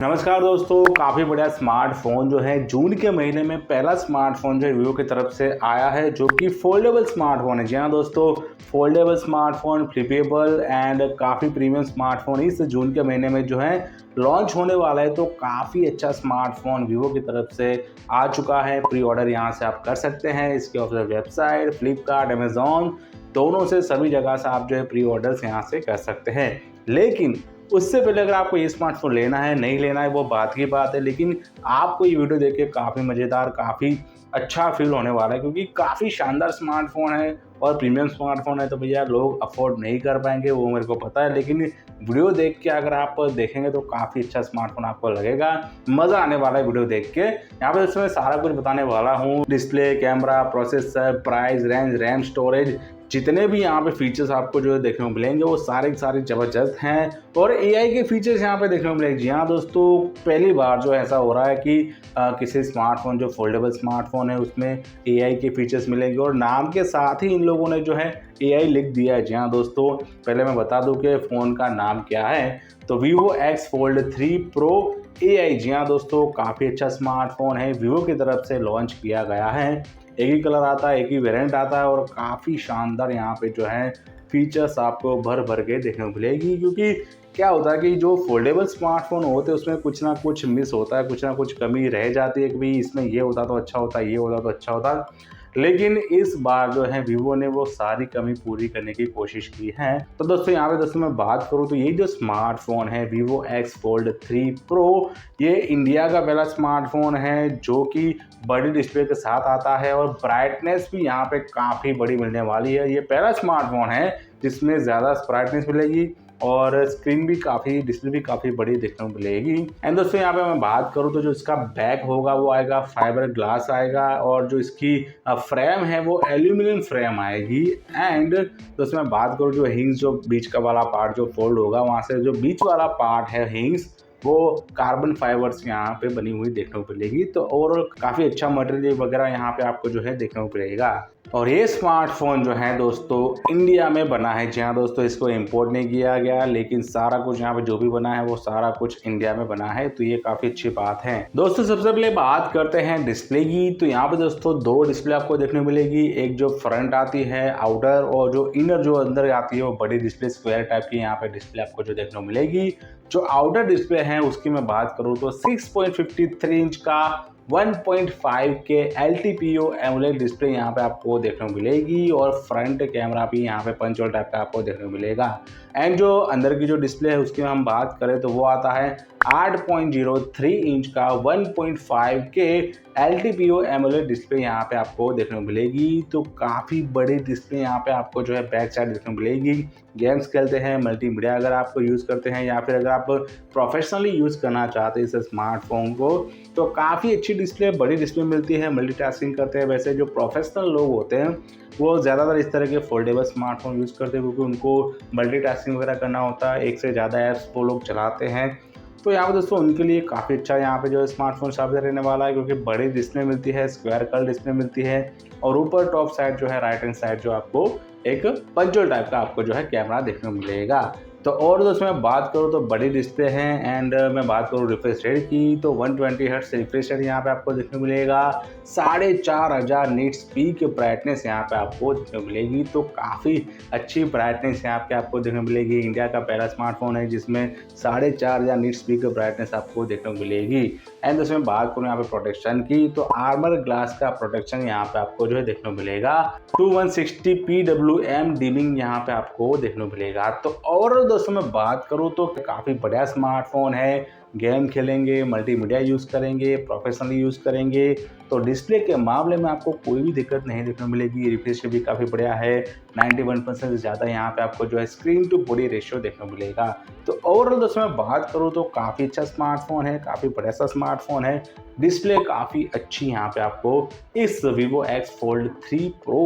नमस्कार दोस्तों, काफ़ी बढ़िया स्मार्टफोन जो है जून के महीने में पहला स्मार्टफोन जो है वीवो की तरफ से आया है, जो कि फोल्डेबल स्मार्टफोन है। जी हाँ दोस्तों, फोल्डेबल स्मार्टफोन, फ्लिपेबल एंड काफ़ी प्रीमियम स्मार्टफोन इस जून के महीने में जो है लॉन्च होने वाला है। तो काफ़ी अच्छा स्मार्टफोन वीवो की तरफ से आ चुका है। प्री ऑर्डर यहाँ से आप कर सकते हैं। इसके ऑफिशियल वेबसाइट, फ्लिपकार्ट, अमेजॉन दोनों से सभी जगह से आप जो है प्री ऑर्डर्स यहाँ से कर सकते हैं। लेकिन उससे पहले अगर आपको ये स्मार्टफोन लेना है नहीं लेना है वो बात की बात है, लेकिन आपको ये वीडियो देख के काफ़ी मज़ेदार, काफ़ी अच्छा फील होने वाला है, क्योंकि काफ़ी शानदार स्मार्टफोन है और प्रीमियम स्मार्टफोन है। तो भैया लोग अफोर्ड नहीं कर पाएंगे, वो मेरे को पता है, लेकिन वीडियो देख के अगर आप देखेंगे तो काफ़ी अच्छा स्मार्टफोन आपको लगेगा। मज़ा आने वाला है वीडियो देख के। यहाँ पर इसमें सारा कुछ बताने वाला हूँ। Display, camera, processor, price range, RAM, storage, जितने भी यहाँ पे फीचर्स आपको जो है देखने को मिलेंगे वो सारे के सारे ज़बरदस्त हैं। और एआई के फीचर्स यहाँ पे देखने को मिलेंगे। जी हाँ दोस्तों, पहली बार जो ऐसा हो रहा है कि किसी स्मार्टफोन जो फोल्डेबल स्मार्टफोन है उसमें एआई के फीचर्स मिलेंगे, और नाम के साथ ही इन लोगों ने जो है एआई लिख दिया है। जी हाँ दोस्तों, पहले मैं बता दूं कि फ़ोन का नाम क्या है। तो Vivo X Fold 3 Pro AI। जी हाँ दोस्तों, काफ़ी अच्छा स्मार्टफोन है, वीवो की तरफ से लॉन्च किया गया है। एक ही कलर आता है, एक ही वेरिएंट आता है, और काफ़ी शानदार यहाँ पे जो है फीचर्स आपको भर भर के देखने को मिलेगी। क्योंकि क्या होता है कि जो फोल्डेबल स्मार्टफोन होते हैं उसमें कुछ ना कुछ मिस होता है, कुछ ना कुछ कमी रह जाती है कि भाई इसमें ये होता तो अच्छा होता, ये होता तो अच्छा होता। लेकिन इस बार जो है वीवो ने वो सारी कमी पूरी करने की कोशिश की है। तो दोस्तों यहाँ पे दोस्तों मैं बात करूँ तो ये जो स्मार्टफोन है Vivo X Fold 3 Pro, ये इंडिया का पहला स्मार्टफोन है जो कि बड़ी डिस्प्ले के साथ आता है, और ब्राइटनेस भी यहाँ पे काफ़ी बड़ी मिलने वाली है। ये पहला स्मार्टफोन है जिसमें ज़्यादा ब्राइटनेस मिलेगी और स्क्रीन भी काफ़ी, डिस्प्ले भी काफ़ी बड़ी देखने को मिलेगी। एंड दोस्तों यहाँ पे मैं बात करूँ तो जो इसका बैक होगा वो आएगा फाइबर ग्लास आएगा, और जो इसकी फ्रेम है वो एल्यूमिनियम फ्रेम आएगी। एंड दोस्तों मैं बात करूँ जो हिंग्स, जो बीच का वाला पार्ट जो फोल्ड होगा वहाँ से जो बीच वाला पार्ट है हिंग्स, वो कार्बन फाइबर्स यहाँ पे बनी हुई देखने को मिलेगी। तो ओवरऑल काफ़ी अच्छा मटेरियल वगैरह यहाँ पे आपको जो है देखने को मिलेगा। और ये स्मार्टफोन जो है दोस्तों इंडिया में बना है। जी हाँ दोस्तों, इसको इंपोर्ट नहीं किया गया, लेकिन सारा कुछ यहाँ पे जो भी बना है वो सारा कुछ इंडिया में बना है। तो ये काफ़ी अच्छी बात है। दोस्तों सबसे पहले बात करते हैं डिस्प्ले की। तो यहाँ पे दोस्तों दो डिस्प्ले आपको देखने को मिलेगी। एक जो फ्रंट आती है आउटर, और जो इनर जो अंदर आती है वो बड़ी डिस्प्ले स्क्वायर टाइप की यहाँ पे डिस्प्ले आपको जो देखने को मिलेगी। जो आउटर डिस्प्ले है उसकी मैं बात करूँ तो 6.53 इंच का 1.5 के LTPO एमोलेड डिस्प्ले यहाँ पे आपको देखने को मिलेगी, और फ्रंट कैमरा भी यहाँ पे पंच होल टाइप का आपको देखने को मिलेगा। एंड जो अंदर की जो डिस्प्ले है उसकी हम बात करें तो वो आता है 8.03 इंच का 1.5 के LTPO एमोलेड डिस्प्ले यहाँ पे आपको देखने को मिलेगी। तो काफ़ी बड़ी डिस्प्ले यहाँ पे आपको जो है बैक साइड देखने को मिलेगी। गेम्स खेलते हैं, मल्टीमीडिया अगर आपको यूज़ करते हैं, या फिर अगर आप प्रोफेशनली यूज़ करना चाहते हैं इस स्मार्टफोन को, तो काफ़ी अच्छी डिस्प्ले, बड़ी डिस्प्ले मिलती है। मल्टीटास्किंग करते हैं। वैसे जो प्रोफेशनल लोग होते हैं वो ज़्यादातर इस तरह के फोल्डेबल स्मार्टफोन यूज़ करते हैं, क्योंकि उनको मल्टीटास्किंग वगैरह करना होता है, एक से ज़्यादा ऐप्स वो लोग चलाते हैं। तो यहाँ पे दोस्तों उनके लिए काफ़ी अच्छा यहाँ पे जो है स्मार्टफोन साबित रहने वाला है, क्योंकि बड़ी डिस्प्ले मिलती है, स्क्वायर कलर डिस्प्ले मिलती है, और ऊपर टॉप साइड जो है राइट हैंड साइड जो आपको एक पंचोल टाइप का आपको जो है कैमरा देखने को मिलेगा। तो और दोस्तों मैं बात करूँ तो बड़ी डिस्प्ले है। एंड मैं बात करूँ रिफ्रेश रेट की तो 120 हर्ट्ज रिफ्रेश रेट यहाँ पे आपको देखने को मिलेगा। 4500 निट्स पीक ब्राइटनेस यहाँ पे आपको देखने को मिलेगी। तो काफ़ी अच्छी ब्राइटनेस यहाँ पे आपको देखने को मिलेगी। इंडिया का पहला स्मार्टफोन है जिसमें 4500 निट्स पीक ब्राइटनेस आपको देखने को मिलेगी। एंड दोस्तों मैं बात करूँ यहाँ पे प्रोटेक्शन की तो आर्मर ग्लास का प्रोटेक्शन यहाँ पे आपको जो है देखने को मिलेगा। 2160 PWM डीमिंग यहाँ पे आपको देखने को मिलेगा। तो और दोस्तों मैं बात करूँ तो काफ़ी बढ़िया स्मार्टफोन है। गेम खेलेंगे, मल्टीमीडिया यूज़ करेंगे, प्रोफेशनली यूज़ करेंगे तो डिस्प्ले के मामले में आपको कोई भी दिक्कत नहीं देखने को मिलेगी। रिफ्रेश रेट भी काफ़ी बढ़िया है, 91% से ज़्यादा यहाँ पे आपको जो है स्क्रीन टू बॉडी रेशियो देखने को मिलेगा। तो ओवरऑल दोस्तों मैं बात करूँ तो काफ़ी अच्छा स्मार्टफोन है, काफ़ी बढ़िया सा स्मार्टफोन है। डिस्प्ले काफ़ी अच्छी यहाँ पे आपको इस Vivo X Fold 3 Pro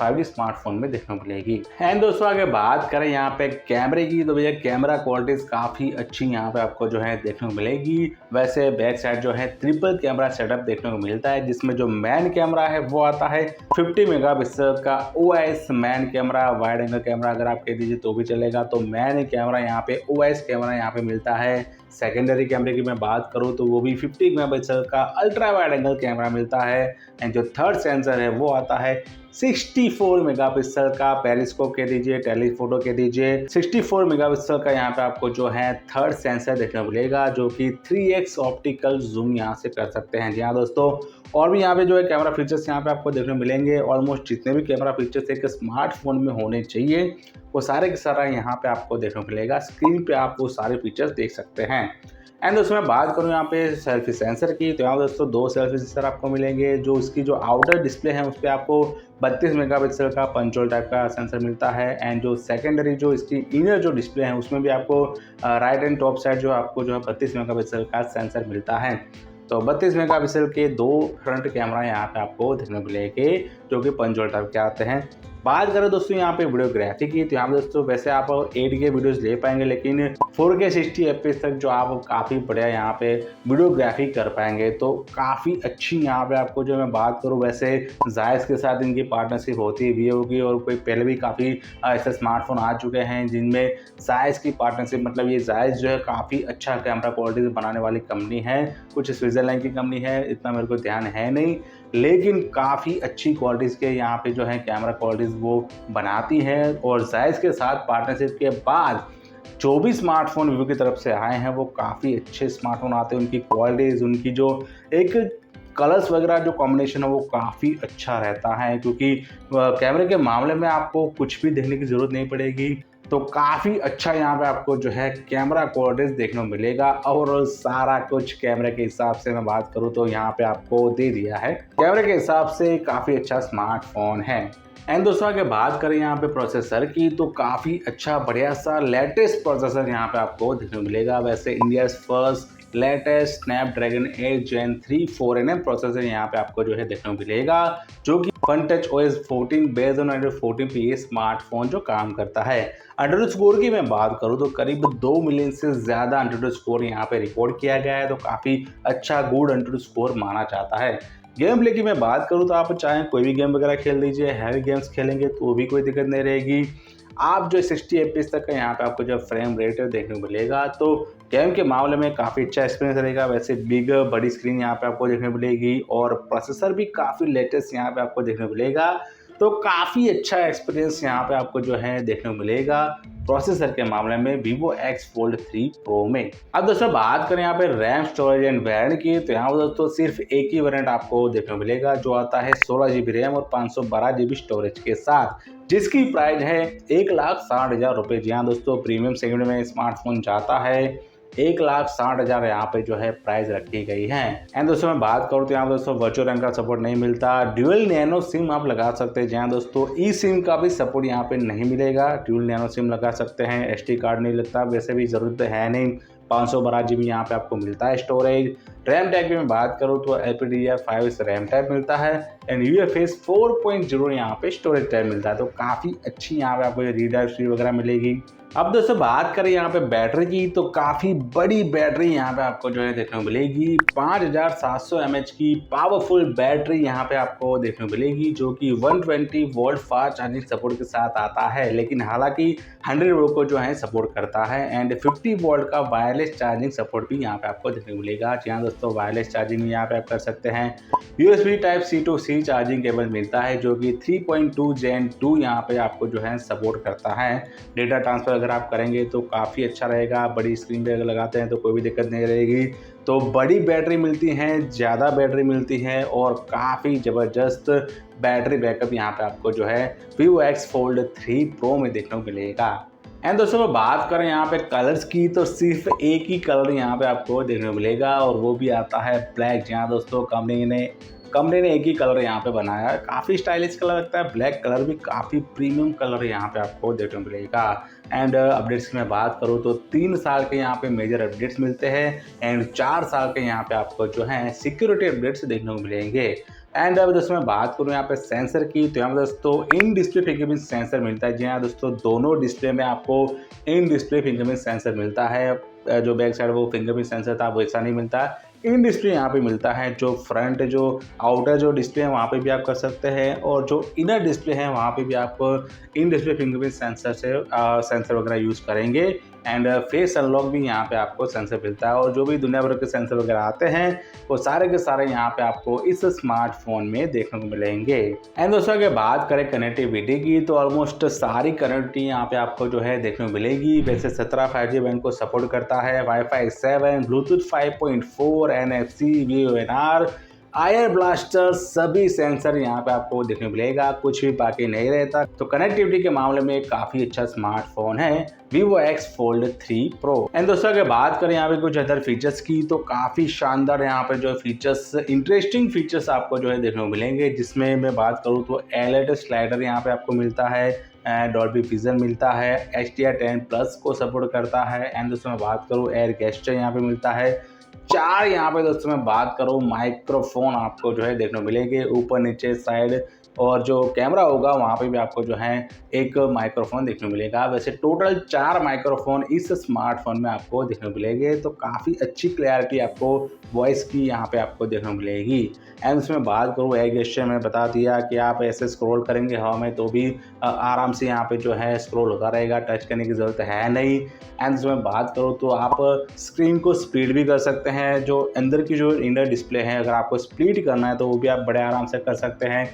5G smartphone में देखने को मिलेगी। एंड दोस्तों आगे बात करें यहाँ पे कैमरे की तो भैया कैमरा क्वालिटीज काफ़ी अच्छी यहाँ पे आपको जो है देखने को मिलेगी। वैसे बैक साइड जो है ट्रिपल कैमरा सेटअप देखने को मिलता है, जिसमें जो मेन कैमरा है वो आता है 50 मेगापिक्सल का OIS main camera. Wide angle camera अगर आप कह दीजिए तो भी चलेगा। तो मेन कैमरा यहाँ पे OIS कैमरा यहाँ पे मिलता है। सेकेंडरी कैमरे की मैं बात करूँ तो वो भी 50 मेगापिक्सल का अल्ट्रा वाइड एंगल कैमरा मिलता है। एंड जो थर्ड सेंसर है वो आता है 64 मेगापिक्सल का पेरिस्कोप कह दीजिए, टेलीफोटो कह दीजिए। 64 मेगापिक्सल का यहाँ पे आपको जो है थर्ड सेंसर देखने को मिलेगा, जो कि 3x ऑप्टिकल जूम यहाँ से कर सकते हैं। जी हाँ दोस्तों, और भी यहाँ पे जो है कैमरा फीचर्स यहाँ पे आपको देखने को मिलेंगे। ऑलमोस्ट जितने भी कैमरा फीचर्स एक स्मार्टफोन में होने चाहिए वो सारे के सारा यहाँ पे आपको देखने को मिलेगा। स्क्रीन पे आप वो सारे फीचर्स देख सकते हैं। एंड दोस्तों मैं बात करूँ यहाँ पे सेल्फी सेंसर की, तो यहाँ दोस्तों 2 सेल्फी सेंसर आपको मिलेंगे। जो इसकी जो आउटर डिस्प्ले है उस पर आपको 32 मेगापिक्सल का पंचोल टाइप का सेंसर मिलता है। एंड जो सेकेंडरी जो इसकी इनर जो डिस्प्ले है उसमें भी आपको राइट एंड टॉप साइड जो आपको जो है 32 मेगापिक्सल का सेंसर मिलता है। तो 32 मेगापिक्सल के 2 फ्रंट कैमरा यहाँ पे आपको देखने को मिलेंगे, जो कि पंचोल टाइप के आते हैं। बात करें दोस्तों यहाँ पे वीडियोग्राफी की, तो यहाँ पे दोस्तों वैसे आप 8K वीडियोस ले पाएंगे, लेकिन 4K 60 FPS तक जो आप काफ़ी बढ़िया यहाँ पे वीडियोग्राफी कर पाएंगे। तो काफ़ी अच्छी यहाँ पे आपको जो मैं बात करूँ, वैसे जायज़ के साथ इनकी पार्टनरशिप होती है वीवो की, और कोई पहले भी काफ़ी ऐसे स्मार्टफोन आ चुके हैं जिनमें जायज़ की पार्टनरशिप, मतलब ये जायज़ जो है काफ़ी अच्छा कैमरा क्वालिटी बनाने वाली कंपनी है। कुछ स्विट्ज़रलैंड की कंपनी है, इतना मेरे को ध्यान है नहीं, लेकिन काफ़ी अच्छी क्वालिटीज़ के यहाँ पे जो है कैमरा क्वालिटीज़ वो बनाती है। और जायज़ के साथ पार्टनरशिप के बाद जो भी स्मार्टफोन वीवो की तरफ से आए हैं वो काफ़ी अच्छे स्मार्टफोन आते हैं। उनकी क्वालिटीज़, उनकी जो एक कलर्स वगैरह जो कॉम्बिनेशन है वो काफ़ी अच्छा रहता है, क्योंकि कैमरे के मामले में आपको कुछ भी देखने की ज़रूरत नहीं पड़ेगी। तो काफ़ी अच्छा यहाँ पे आपको जो है कैमरा क्वालिटीज़ देखने को मिलेगा। और सारा कुछ कैमरे के हिसाब से मैं बात करूँ तो यहाँ पे आपको दे दिया है। कैमरे के हिसाब से काफ़ी अच्छा स्मार्टफोन है। एंड दोस्तों अगर बात करें यहाँ पे प्रोसेसर की, तो काफ़ी अच्छा बढ़िया सा लेटेस्ट प्रोसेसर यहाँ पे आपको देखने को मिलेगा। वैसे India's first latest Snapdragon 8 Gen 3 4nm processor यहाँ पे आपको जो है देखने को मिलेगा, जो कि FunTouch OS 14 based on Android 14 पे ये स्मार्टफोन जो काम करता है। एंड्रॉइड स्कोर की मैं बात करूँ तो करीब 2 मिलियन से ज़्यादा एंड्रॉइड स्कोर यहाँ पे रिकॉर्ड किया गया है, तो काफ़ी अच्छा गुड एंड्रॉइड स्कोर माना जाता है। गेम प्ले की मैं बात करूँ तो आप चाहें कोई भी गेम वगैरह खेल लीजिए, हैवी गेम्स खेलेंगे तो भी कोई दिक्कत नहीं रहेगी। आप जो 60 FPS तक का यहाँ पे आपको जो फ्रेम रेट देखने को मिलेगा, तो गेम के मामले में काफ़ी अच्छा एक्सपीरियंस रहेगा। वैसे बड़ी स्क्रीन यहाँ पे आपको देखने को मिलेगी, और प्रोसेसर भी काफ़ी लेटेस्ट यहाँ पे आपको देखने को मिलेगा। तो काफ़ी अच्छा एक्सपीरियंस यहाँ पे आपको जो है देखने को मिलेगा प्रोसेसर के मामले में Vivo X Fold 3 Pro में। अब दोस्तों बात करें यहाँ पे रैम, स्टोरेज एंड वेरिएंट की, तो यहाँ पर दोस्तों सिर्फ एक ही वेरिएंट आपको देखने को मिलेगा, जो आता है 16 GB रैम और 512 GB स्टोरेज के साथ, जिसकी प्राइस है 1,60,000 रुपये। जी हाँ दोस्तों, प्रीमियम सेगमेंट में स्मार्टफोन जाता है 1,60,000 यहाँ पे जो है प्राइस रखी गई है। एंड दोस्तों मैं बात करूँ तो यहाँ दोस्तों वर्चुअल रैम का सपोर्ट नहीं मिलता। ड्यूअल नैनो सिम आप लगा सकते हैं। जहाँ दोस्तों ई सिम का भी सपोर्ट यहाँ पे नहीं मिलेगा। ड्यूअल नैनो सिम लगा सकते हैं, SD कार्ड नहीं लगता, वैसे भी ज़रूरत है नहीं। 512 GB यहाँ पे आपको मिलता है स्टोरेज। रैम टाइप की मैं बात करूँ तो LPDDR5 रैम टाइप मिलता है एंड UFS 4.0 यहाँ पे स्टोरेज टाइप मिलता है। तो काफ़ी अच्छी यहाँ पे आपको रीड राइट स्पीड वगैरह मिलेगी। अब दोस्तों बात करें यहाँ पे बैटरी की, तो काफ़ी बड़ी बैटरी यहाँ पे आपको जो है देखने को मिलेगी। 5700 mAh की पावरफुल बैटरी यहाँ पे आपको देखने को मिलेगी, जो कि 120 वोल्ट फास्ट चार्जिंग सपोर्ट के साथ आता है, लेकिन हालांकि 100 वोल्ट को जो है सपोर्ट करता है। एंड 50 वोल्ट का वायरलेस चार्जिंग सपोर्ट भी यहाँ पे आपको देखने को मिलेगा। जी हाँ दोस्तों, वायरलेस चार्जिंग यहाँ पे आप कर सकते हैं। USB Type-C to C charging cable मिलता है, जो कि 3.2 Gen 2 यहाँ पे आपको जो है सपोर्ट करता है। डेटा ट्रांसफर अगर आप करेंगे तो काफ़ी अच्छा रहेगा। बड़ी स्क्रीन पे अगर लगाते हैं तो कोई भी दिक्कत नहीं रहेगी। तो बड़ी बैटरी मिलती है, ज़्यादा बैटरी मिलती है, और काफ़ी ज़बरदस्त बैटरी बैकअप यहाँ पे आपको जो है Vivo X Fold 3 Pro में देखने को मिलेगा। एंड दोस्तों बात करें यहाँ पे कलर्स की, तो सिर्फ एक ही कलर यहाँ पे आपको देखने को मिलेगा, और वो भी आता है ब्लैक। जहाँ दोस्तों कंपनी ने एक ही कलर यहाँ पे बनाया है। काफ़ी स्टाइलिश कलर लगता है, ब्लैक कलर भी काफ़ी प्रीमियम कलर यहाँ पे आपको देखने को मिलेगा। एंड अपडेट्स की मैं बात करूँ तो 3 साल के यहाँ पे मेजर अपडेट्स मिलते हैं एंड 4 साल के यहाँ पे आपको जो है सिक्योरिटी अपडेट्स देखने को मिलेंगे। एंड अब दोस्तों मैं बात करूँ यहाँ पे सेंसर की, तो यहाँ पे दोस्तों इन डिस्प्ले फिंगरप्रिंट सेंसर मिलता है। जी हाँ दोस्तों, दोनों डिस्प्ले में आपको इन डिस्प्ले फिंगरप्रिंट सेंसर मिलता है। जो बैक साइड वो फिंगरप्रिंट सेंसर था वैसा नहीं मिलता, इन डिस्प्ले यहाँ पे मिलता है। जो फ्रंट जो आउटर जो डिस्प्ले है वहाँ पे भी आप कर सकते हैं, और जो इनर डिस्प्ले है वहाँ पे भी आप इन डिस्प्ले फिंगरप्रिंट सेंसर से सेंसर वगैरह यूज़ करेंगे। एंड फेस अनलॉक भी यहाँ पे आपको सेंसर मिलता है, और जो भी दुनिया भर के सेंसर वगैरह आते हैं वो सारे के सारे यहाँ पे आपको इस स्मार्टफोन में देखने को मिलेंगे। एंड दोस्तों अगर बात करें कनेक्टिविटी की, तो ऑलमोस्ट सारी कनेक्टिविटी यहाँ पे आपको जो है देखने को मिलेगी। वैसे 17 5G बैंड को सपोर्ट करता है, वाईफाई 7, ब्लूटूथ 5.4, NFC, VoNR, आयर ब्लास्टर, सभी सेंसर यहाँ पे आपको देखने को मिलेगा, कुछ भी बाकी नहीं रहता। तो कनेक्टिविटी के मामले में काफ़ी अच्छा स्मार्टफोन है Vivo X Fold 3 Pro। And दोस्तों अगर बात करें यहाँ पे कुछ अदर फीचर्स की, तो काफ़ी शानदार यहाँ पे जो फीचर्स, इंटरेस्टिंग फीचर्स आपको जो है देखने को मिलेंगे। जिसमें मैं बात करूँ तो LED स्लाइडर यहाँ पे आपको मिलता है, डॉल्बी विजन मिलता है, HDR10+ को सपोर्ट करता है। एंड दोस्तों मैं बात करूँ एयर गेस्चर यहाँ पे मिलता है। 4 यहाँ पे दोस्तों मैं बात करूँ माइक्रोफोन आपको जो है देखने को मिलेंगे ऊपर नीचे साइड, और जो कैमरा होगा वहाँ पे भी आपको जो है एक माइक्रोफोन देखने को मिलेगा। वैसे टोटल 4 माइक्रोफोन इस स्मार्टफोन में आपको देखने को मिलेंगे। तो काफ़ी अच्छी क्लैरिटी आपको वॉइस की यहाँ पे आपको देखने को मिलेगी। एंड उसमें बात करूँ एयर गेस्चर में बता दिया कि आप ऐसे स्क्रॉल करेंगे हवा में तो भी आराम से यहाँ पे जो है स्क्रॉल होता रहेगा, टच करने की ज़रूरत है नहीं। एंड उसमें बात करूँ तो आप स्क्रीन को स्प्लिट भी कर सकते हैं। जो अंदर की जो इनर डिस्प्ले है अगर आपको स्प्लिट करना है तो वो भी आप बड़े आराम से कर सकते हैं।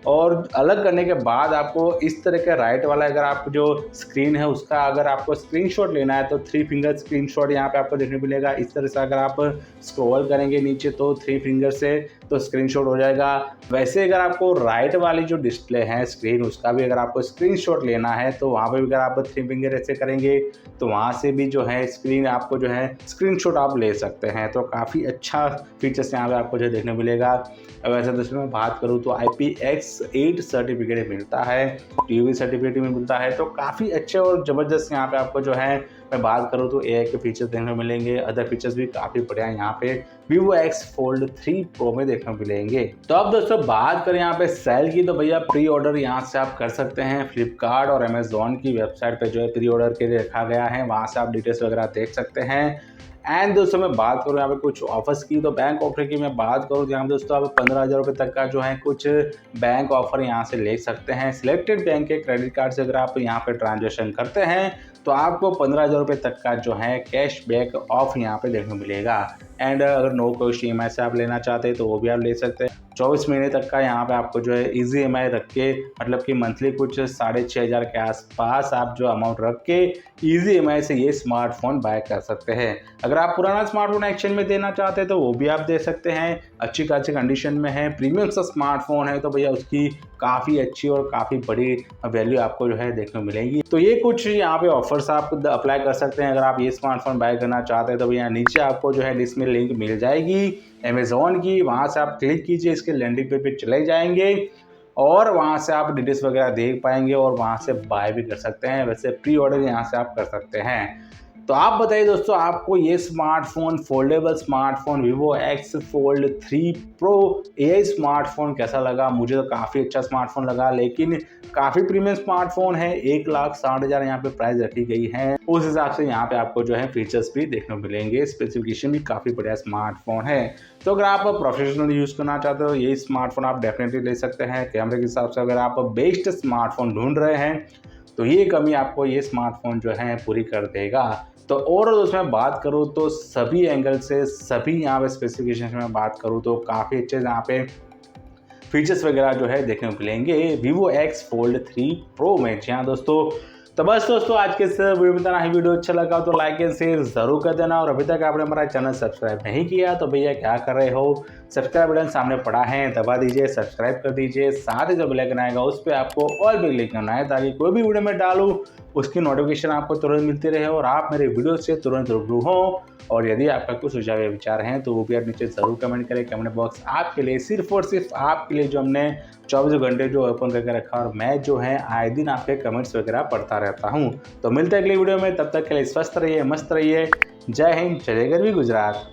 और अलग करने के बाद आपको इस तरह के राइट वाला अगर आप जो स्क्रीन है उसका अगर आपको स्क्रीनशॉट लेना है तो 3 फिंगर स्क्रीनशॉट यहाँ पे आपको देखने को मिलेगा। इस तरह से अगर आप स्क्रॉल करेंगे नीचे तो 3 फिंगर से तो स्क्रीनशॉट हो जाएगा। वैसे अगर आपको राइट वाली जो डिस्प्ले है स्क्रीन उसका भी अगर आपको स्क्रीनशॉट लेना है तो वहाँ पे भी अगर आप 3 फिंगर ऐसे करेंगे तो वहाँ से भी जो है स्क्रीन आपको जो है स्क्रीनशॉट आप ले सकते हैं। तो काफ़ी अच्छा फीचर्स यहाँ पे आपको जो देखने को मिलेगा। वैसे दोस्तों मैं बात करूँ तो IPX8 सर्टिफिकेट मिलता है, TUV सर्टिफिकेट भी मिलता है। तो काफ़ी अच्छे और ज़बरदस्त यहाँ पे आपको जो है मैं बात करूँ तो AI के फीचर्स देखने को मिलेंगे। अदर फीचर्स भी काफ़ी बढ़िया यहाँ पे Vivo X Fold 3 Pro में देखने को मिलेंगे। तो अब दोस्तों बात करें यहाँ पे सेल की, तो भैया प्री ऑर्डर यहाँ से आप कर सकते हैं। फ्लिपकार्ट और अमेजोन की वेबसाइट पे जो है प्री ऑर्डर के लिए रखा गया है, वहाँ से आप डिटेल्स वगैरह देख सकते हैं। एंड दोस्तों मैं बात करूँ यहाँ पे कुछ ऑफर्स की, तो बैंक ऑफर की मैं बात करूँ तो यहाँ पे दोस्तों आप 15,000 रुपये तक का जो है कुछ बैंक ऑफर यहाँ से ले सकते हैं। सिलेक्टेड बैंक के क्रेडिट कार्ड से अगर आप यहाँ पे ट्रांजेक्शन करते हैं तो आपको 15,000 रुपये तक का जो है कैशबैक ऑफ यहाँ पे देखने को मिलेगा। एंड अगर नो कॉस्ट EMI से आप लेना चाहते हैं तो वो भी आप ले सकते हैं। 24 महीने तक का यहाँ पे आपको जो है ईजी EMI रख के, मतलब कि मंथली कुछ 6,500 के आसपास आप जो अमाउंट रख के ईजी EMI से ये स्मार्टफोन बाय कर सकते हैं। अगर आप पुराना स्मार्टफोन एक्सचेंज में देना चाहते हैं तो वो भी आप दे सकते हैं। अच्छी खासी कंडीशन में है, प्रीमियम सा स्मार्टफोन है, तो भैया उसकी काफ़ी अच्छी और काफ़ी बड़ी वैल्यू आपको जो है देखने को मिलेगी। तो ये कुछ यहाँ पे ऑफर्स आप अप्लाई कर सकते हैं। अगर आप ये स्मार्टफोन बाय करना चाहते हैं तो भैया नीचे आपको जो है लिस्ट में लिंक मिल जाएगी अमेजोन की, वहाँ से आप क्लिक कीजिए, इसके लैंडिंग पेज पे चले जाएंगे और वहाँ से आप डिटेल्स वगैरह देख पाएंगे और वहाँ से बाय भी कर सकते हैं। वैसे प्री ऑर्डर यहाँ से आप कर सकते हैं। तो आप बताइए दोस्तों, आपको ये smartphone, foldable smartphone Vivo X Fold 3 Pro AI smartphone कैसा लगा? मुझे तो काफ़ी अच्छा स्मार्टफोन लगा, लेकिन काफ़ी प्रीमियम स्मार्टफोन है। 1,60,000 यहाँ पे प्राइस रखी गई है। उस हिसाब से यहाँ पे आपको जो है फीचर्स भी देखने को मिलेंगे, स्पेसिफिकेशन भी काफ़ी बढ़िया स्मार्टफोन है। तो अगर आप प्रोफेशनल यूज़ करना चाहते हो ये स्मार्टफोन आप डेफिनेटली ले सकते हैं। कैमरे के हिसाब से अगर आप बेस्ट स्मार्टफोन ढूंढ रहे हैं तो ये कमी आपको ये स्मार्टफोन जो है पूरी कर देगा। तो और उसमें बात करूँ तो सभी एंगल से, सभी यहाँ पे स्पेसिफिकेशन में बात करूँ तो काफ़ी अच्छे यहाँ पे फीचर्स वगैरह जो है देखने को मिलेंगे Vivo X Fold 3 Pro में। जी हाँ दोस्तों, तो बस दोस्तों आज के इस वीडियो में इतना ही। वीडियो अच्छा लगा तो लाइक एंड शेयर जरूर कर देना, और अभी तक आपने हमारा चैनल सब्सक्राइब नहीं किया तो भैया क्या कर रहे हो, सब्सक्राइब बटन सामने पड़ा है, दबा दीजिए, सब्सक्राइब कर दीजिए। साथ ही जो बेल आइकन आएगा उस पर आपको ऑल पे क्लिक करना है ताकि कोई भी वीडियो में डालूँ उसकी नोटिफिकेशन आपको तुरंत मिलती रहे और आप मेरे वीडियो से तुरंत रूबरू हो। और यदि आपका कुछ सुझाव या विचार हैं तो वो भी आप नीचे ज़रूर कमेंट करें। कमेंट बॉक्स आपके लिए, सिर्फ और सिर्फ आपके लिए, जो हमने 24 घंटे जो ओपन करके रखा, और मैं जो है आए दिन आपके कमेंट्स वगैरह पढ़ता रहता हूँ। तो मिलते हैं अगली वीडियो में, तब तक के लिए स्वस्थ रहिए, मस्त रहिए। जय हिंद, जय गरवी गुजरात।